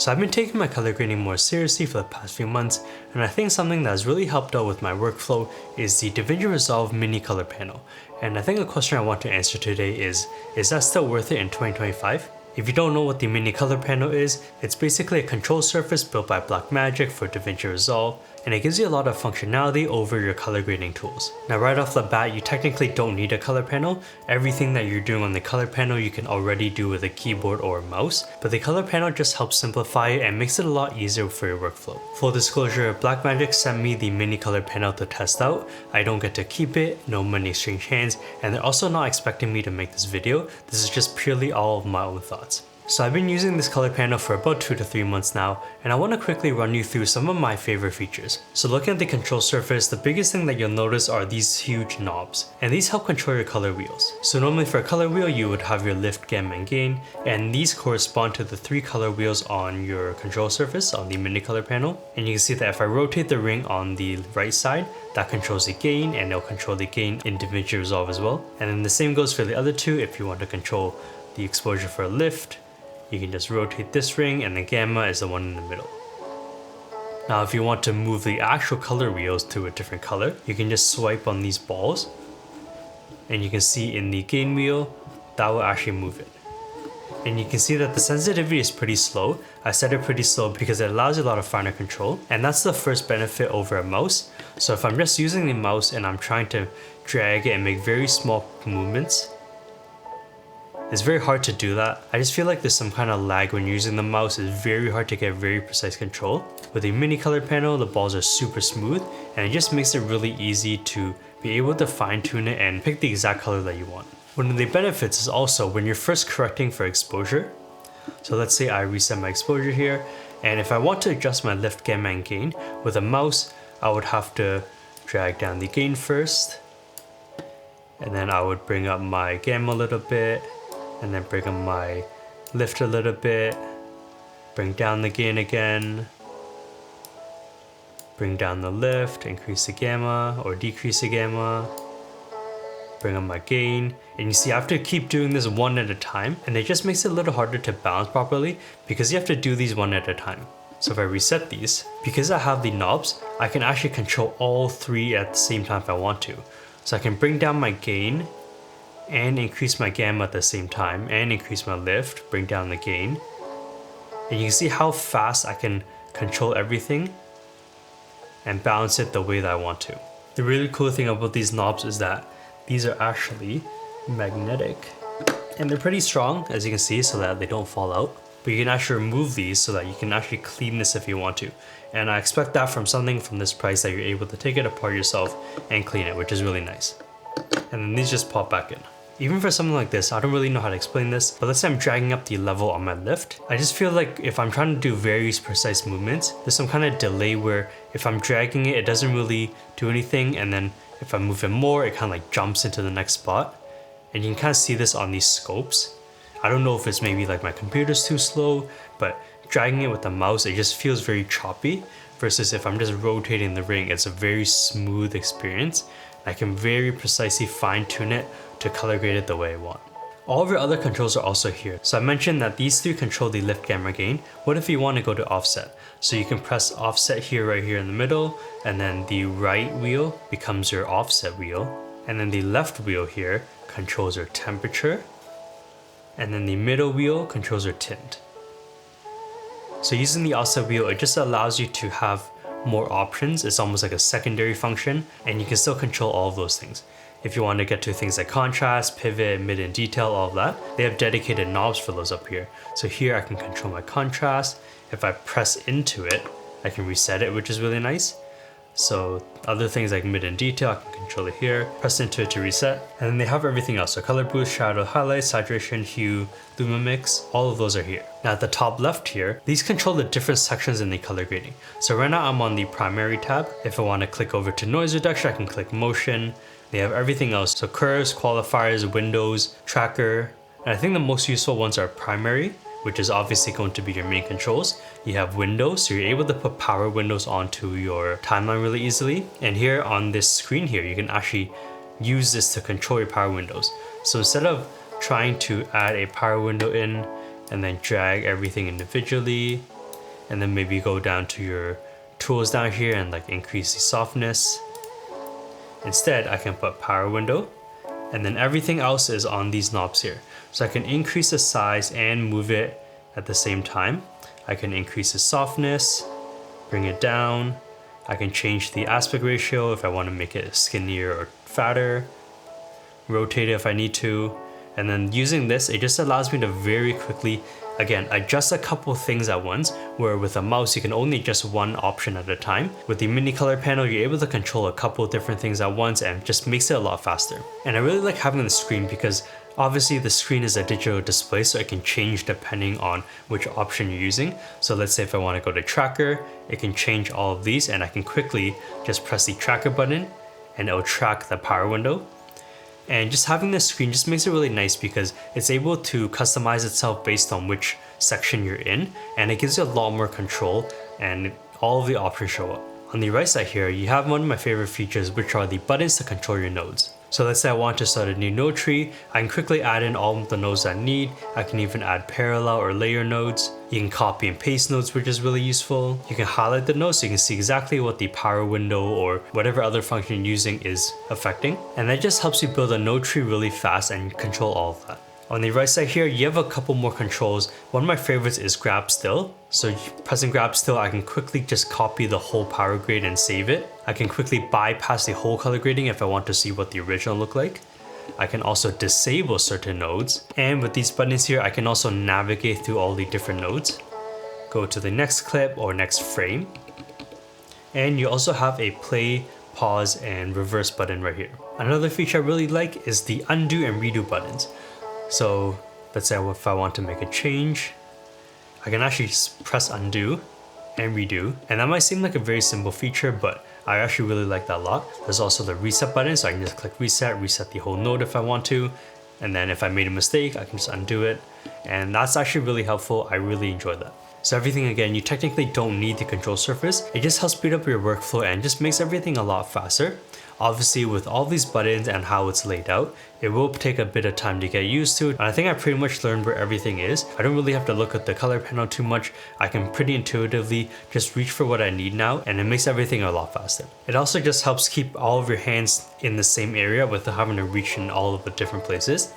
So I've been taking my color grading more seriously for the past few months, and I think something that has really helped out with my workflow is the DaVinci Resolve Mini Color Panel. And I think a question I want to answer today is that still worth it in 2025? If you don't know what the Mini Color Panel is, it's basically a control surface built by Blackmagic for DaVinci Resolve, and it gives you a lot of functionality over your color grading tools. Now right off the bat, you technically don't need a color panel. Everything that you're doing on the color panel you can already do with a keyboard or a mouse, but the color panel just helps simplify it and makes it a lot easier for your workflow. Full disclosure, Blackmagic sent me the Mini Color Panel to test out. I don't get to keep it, no money exchanged hands, and they're also not expecting me to make this video. This is just purely all of my own thoughts. So I've been using this color panel for about 2 to 3 months now, and I want to quickly run you through some of my favorite features. So looking at the control surface, the biggest thing that you'll notice are these huge knobs, and these help control your color wheels. So normally for a color wheel, you would have your lift, gamma, and gain, and these correspond to the 3 color wheels on your control surface on the Mini Color Panel. And you can see that if I rotate the ring on the right side, that controls the gain, and it'll control the gain in DaVinci Resolve as well. And then the same goes for the other 2. If you want to control the exposure for a lift, you can just rotate this ring, and the gamma is the one in the middle. Now if you want to move the actual color wheels to a different color, you can just swipe on these balls, and you can see in the gain wheel, that will actually move it. And you can see that the sensitivity is pretty slow. I set it pretty slow because it allows you a lot of finer control, and that's the first benefit over a mouse. So if I'm just using the mouse and I'm trying to drag it and make very small movements, it's very hard to do that. I just feel like there's some kind of lag when you're using the mouse. It's very hard to get very precise control. With the Mini Color Panel, the balls are super smooth, and it just makes it really easy to be able to fine tune it and pick the exact color that you want. One of the benefits is also when you're first correcting for exposure. So let's say I reset my exposure here, and if I want to adjust my lift, gamma, and gain, with a mouse, I would have to drag down the gain first, and then I would bring up my gamma a little bit, and then bring up my lift a little bit, bring down the gain again, bring down the lift, increase the gamma or decrease the gamma, bring up my gain. And you see I have to keep doing this one at a time, and it just makes it a little harder to balance properly because you have to do these one at a time. So if I reset these, because I have the knobs, I can actually control all 3 at the same time if I want to. So I can bring down my gain and increase my gamma at the same time, and increase my lift, bring down the gain. And you can see how fast I can control everything and balance it the way that I want to. The really cool thing about these knobs is that these are actually magnetic, and they're pretty strong, as you can see, so that they don't fall out. But you can actually remove these so that you can actually clean this if you want to. And I expect that from something from this price, that you're able to take it apart yourself and clean it, which is really nice. And then these just pop back in. Even for something like this, I don't really know how to explain this, but let's say I'm dragging up the level on my lift. I just feel like if I'm trying to do very precise movements, there's some kind of delay where if I'm dragging it, it doesn't really do anything, and then if I move it more, it kind of like jumps into the next spot. And you can kind of see this on these scopes. I don't know if it's maybe like my computer's too slow, but dragging it with the mouse, it just feels very choppy, versus if I'm just rotating the ring, it's a very smooth experience. I can very precisely fine tune it to color grade it the way I want. All of your other controls are also here. So I mentioned that these 3 control the lift, gamma, gain. What if you want to go to offset? So you can press offset here, right here in the middle, and then the right wheel becomes your offset wheel. And then the left wheel here controls your temperature. And then the middle wheel controls your tint. So using the offset wheel, it just allows you to have more options. It's almost like a secondary function, and you can still control all of those things. If you want to get to things like contrast, pivot, mid, and detail, all of that, they have dedicated knobs for those up here. So here I can control my contrast. If I press into it, I can reset it, which is really nice. So other things like mid and detail, I can control it here, press into it to reset. And then they have everything else. So color boost, shadow, highlight, saturation, hue, luma mix, all of those are here. Now at the top left here, these control the different sections in the color grading. So right now I'm on the primary tab. If I want to click over to noise reduction, I can click motion. They have everything else. So curves, qualifiers, windows, tracker. And I think the most useful ones are primary, which is obviously going to be your main controls. You have windows, so you're able to put power windows onto your timeline really easily. And here on this screen here, you can actually use this to control your power windows. So instead of trying to add a power window in and then drag everything individually, and then maybe go down to your tools down here and like increase the softness. Instead, I can put power window, and then everything else is on these knobs here. So I can increase the size and move it at the same time. I can increase the softness, bring it down. I can change the aspect ratio if I want to make it skinnier or fatter, rotate it if I need to. And then using this, it just allows me to very quickly, again, adjust a couple things at once, where with a mouse, you can only adjust one option at a time. With the mini color panel, you're able to control a couple different things at once and just makes it a lot faster. And I really like having the screen because obviously the screen is a digital display, so it can change depending on which option you're using. So let's say if I want to go to tracker, it can change all of these and I can quickly just press the tracker button and it'll track the power window. And just having this screen just makes it really nice because it's able to customize itself based on which section you're in, and it gives you a lot more control and all of the options show up. On the right side here, you have one of my favorite features, which are the buttons to control your nodes. So let's say I want to start a new node tree, I can quickly add in all of the nodes I need. I can even add parallel or layer nodes. You can copy and paste nodes, which is really useful. You can highlight the nodes so you can see exactly what the power window or whatever other function you're using is affecting. And that just helps you build a node tree really fast and control all of that. On the right side here, you have a couple more controls. One of my favorites is grab still. So pressing grab still, I can quickly just copy the whole power grade and save it. I can quickly bypass the whole color grading if I want to see what the original looked like. I can also disable certain nodes. And with these buttons here, I can also navigate through all the different nodes. Go to the next clip or next frame. And you also have a play, pause, and reverse button right here. Another feature I really like is the undo and redo buttons. So let's say if I want to make a change, I can actually press undo and redo. And that might seem like a very simple feature, but I actually really like that a lot. There's also the reset button, so I can just click reset, reset the whole node if I want to. And then if I made a mistake, I can just undo it. And that's actually really helpful. I really enjoy that. So everything, again, you technically don't need the control surface. It just helps speed up your workflow and just makes everything a lot faster. Obviously, with all these buttons and how it's laid out, it will take a bit of time to get used to. And I think I pretty much learned where everything is. I don't really have to look at the color panel too much. I can pretty intuitively just reach for what I need now, and it makes everything a lot faster. It also just helps keep all of your hands in the same area without having to reach in all of the different places.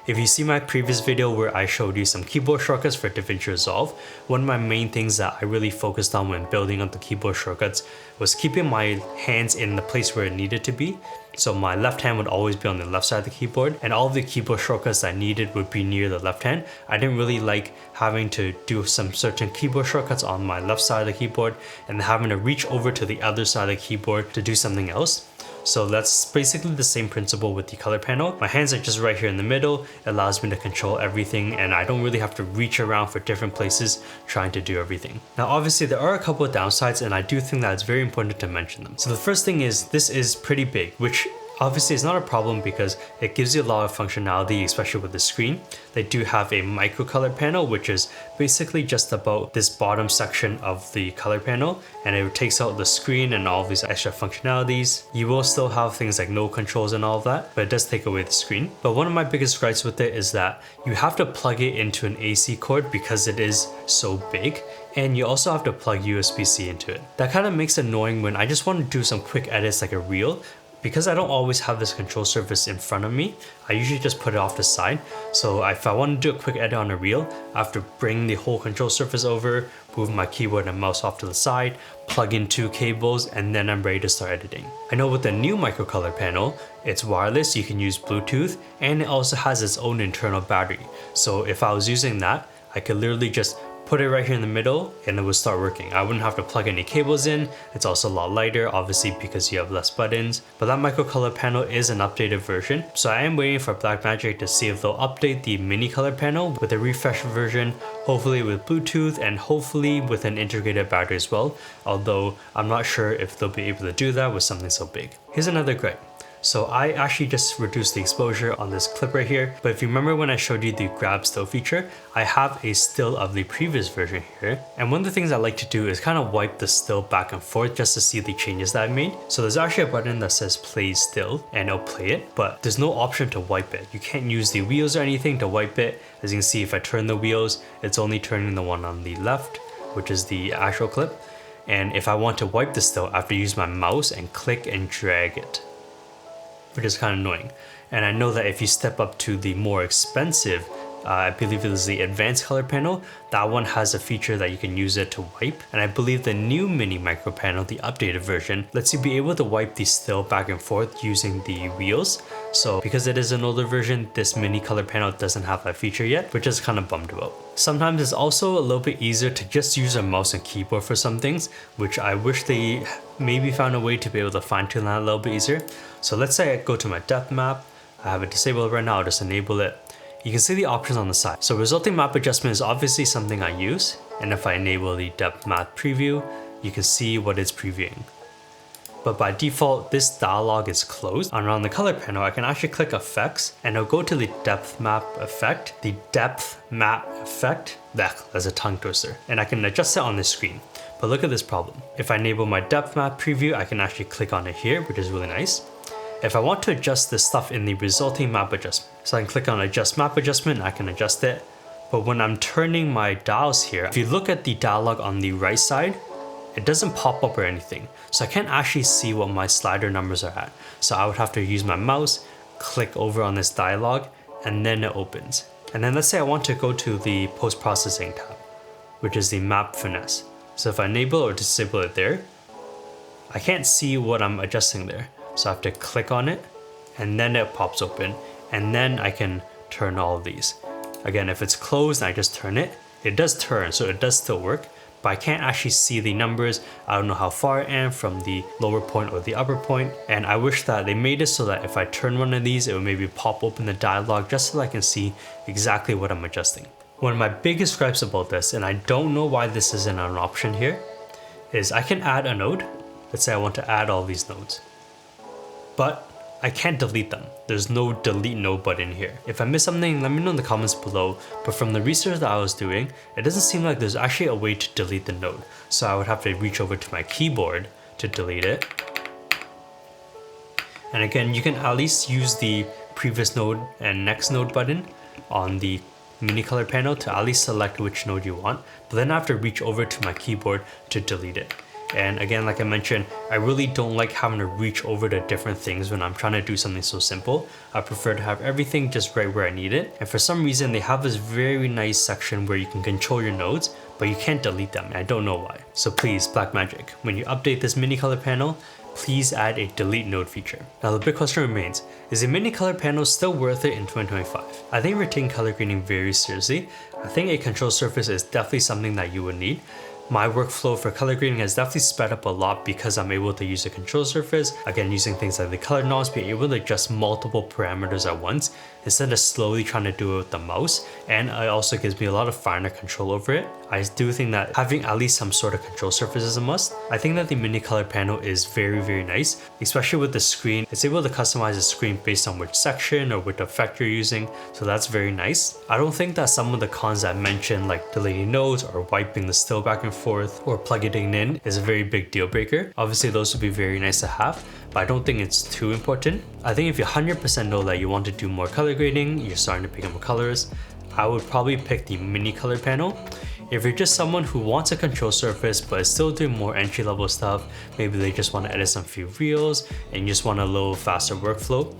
If you see my previous video where I showed you some keyboard shortcuts for DaVinci Resolve, one of my main things that I really focused on when building up the keyboard shortcuts was keeping my hands in the place where it needed to be. So my left hand would always be on the left side of the keyboard, and all of the keyboard shortcuts I needed would be near the left hand. I didn't really like having to do some certain keyboard shortcuts on my left side of the keyboard and having to reach over to the other side of the keyboard to do something else. So that's basically the same principle with the color panel. My hands are just right here in the middle. It allows me to control everything, and I don't really have to reach around for different places trying to do everything. Now, obviously there are a couple of downsides, and I do think that it's very important to mention them. So the first thing is this is pretty big, which obviously it's not a problem because it gives you a lot of functionality, especially with the screen. They do have a micro color panel, which is basically just about this bottom section of the color panel, and it takes out the screen and all of these extra functionalities. You will still have things like node controls and all of that, but it does take away the screen. But one of my biggest gripes with it is that you have to plug it into an AC cord because it is so big, and you also have to plug USB-C into it. That kind of makes it annoying when I just want to do some quick edits like a reel. Because I don't always have this control surface in front of me, I usually just put it off the side. So if I want to do a quick edit on a reel, I have to bring the whole control surface over, move my keyboard and mouse off to the side, plug in 2 cables, and then I'm ready to start editing. I know with the new micro color panel, it's wireless, you can use Bluetooth, and it also has its own internal battery. So if I was using that, I could literally just put it right here in the middle and it would start working. I wouldn't have to plug any cables in. It's also a lot lighter, obviously because you have less buttons. But that micro color panel is an updated version. So I am waiting for Blackmagic to see if they'll update the mini color panel with a refreshed version, hopefully with Bluetooth and hopefully with an integrated battery as well. Although I'm not sure if they'll be able to do that with something so big. Here's another gripe. So I actually just reduced the exposure on this clip right here, but if you remember when I showed you the grab still feature, I have a still of the previous version here. And one of the things I like to do is kind of wipe the still back and forth just to see the changes that I made. So there's actually a button that says play still and it'll play it, but there's no option to wipe it. You can't use the wheels or anything to wipe it. As you can see, if I turn the wheels, it's only turning the one on the left. which is the actual clip. And if I want to wipe the still, I have to use my mouse and click and drag it, which is kind of annoying. And I know that if you step up to the more expensive, I believe it is the advanced color panel, that one has a feature that you can use it to wipe. And I believe the new mini micro panel, the updated version, lets you be able to wipe the still back and forth using the wheels. So because it is an older version, this mini color panel doesn't have that feature yet, which is kind of bummed about. Sometimes it's also a little bit easier to just use a mouse and keyboard for some things, which I wish they maybe found a way to be able to fine tune that a little bit easier. So let's say I go to my depth map, I have it disabled right now, I'll just enable it. You can see the options on the side. So resulting map adjustment is obviously something I use. And if I enable the depth map preview, you can see what it's previewing. But by default, this dialog is closed. Around the color panel, I can actually click effects and I'll go to the depth map effect. The depth map effect, that's a tongue twister. And I can adjust it on the screen. But look at this problem. If I enable my depth map preview, I can actually click on it here, which is really nice. If I want to adjust this stuff in the resulting map adjustment, so I can click on adjust map adjustment, I can adjust it. But when I'm turning my dials here, if you look at the dialog on the right side, it doesn't pop up or anything. So I can't actually see what my slider numbers are at. So I would have to use my mouse, click over on this dialog, and then it opens. And then let's say I want to go to the post-processing tab, which is the map finesse. So if I enable or disable it there, I can't see what I'm adjusting there. So I have to click on it and then it pops open and then I can turn all of these. Again, if it's closed and I just turn it, it does turn, so it does still work, but I can't actually see the numbers. I don't know how far I am from the lower point or the upper point. And I wish that they made it so that if I turn one of these, it would maybe pop open the dialog just so I can see exactly what I'm adjusting. One of my biggest gripes about this, and I don't know why this isn't an option here, is I can add a node. Let's say I want to add all these nodes, but I can't delete them. There's no delete node button here. If I miss something, let me know in the comments below, but from the research that I was doing, it doesn't seem like there's actually a way to delete the node. So I would have to reach over to my keyboard to delete it. And again, you can at least use the previous node and next node button on the mini color panel to at least select which node you want, but then I have to reach over to my keyboard to delete it. And again, like I mentioned, I really don't like having to reach over to different things when I'm trying to do something so simple. I prefer to have everything just right where I need it. And for some reason, they have this very nice section where you can control your nodes, but you can't delete them. And I don't know why. So please, Blackmagic, when you update this mini color panel, please add a delete node feature. Now the big question remains, is the mini color panel still worth it in 2025? I think we're taking color grading very seriously. I think a control surface is definitely something that you would need. My workflow for color grading has definitely sped up a lot because I'm able to use a control surface. Again, using things like the color knobs, being able to adjust multiple parameters at once instead of slowly trying to do it with the mouse. And it also gives me a lot of finer control over it. I do think that having at least some sort of control surface is a must. I think that the mini color panel is very, very nice, especially with the screen. It's able to customize the screen based on which section or which effect you're using. So that's very nice. I don't think that some of the cons I mentioned, like deleting nodes or wiping the still back and forth or plugging it in, is a very big deal breaker. Obviously those would be very nice to have, but I don't think it's too important. I think if you 100% know that you want to do more color grading, you're starting to become a colorist, I would probably pick the mini color panel. If you're just someone who wants a control surface but is still doing more entry-level stuff, maybe they just want to edit some few reels and you just want a little faster workflow,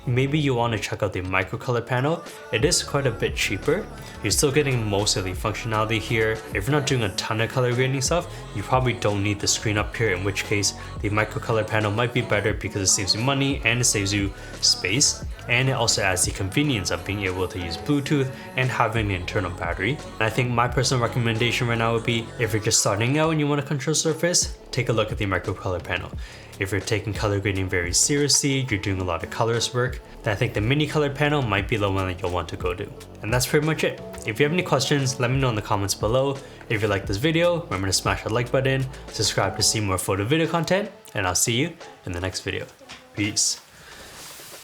maybe you want to check out the micro color panel. It is quite a bit cheaper. You're still getting most of the functionality here. If you're not doing a ton of color grading stuff, you probably don't need the screen up here, in which case the micro color panel might be better because it saves you money and it saves you space. And it also adds the convenience of being able to use Bluetooth and having an internal battery. And I think my personal recommendation right now would be, if you're just starting out and you want a control surface, take a look at the micro color panel. If you're taking color grading very seriously, you're doing a lot of colorist work, then I think the mini color panel might be the one that you'll want to go to. And that's pretty much it. If you have any questions, let me know in the comments below. If you like this video, remember to smash that like button, subscribe to see more photo video content, and I'll see you in the next video. Peace.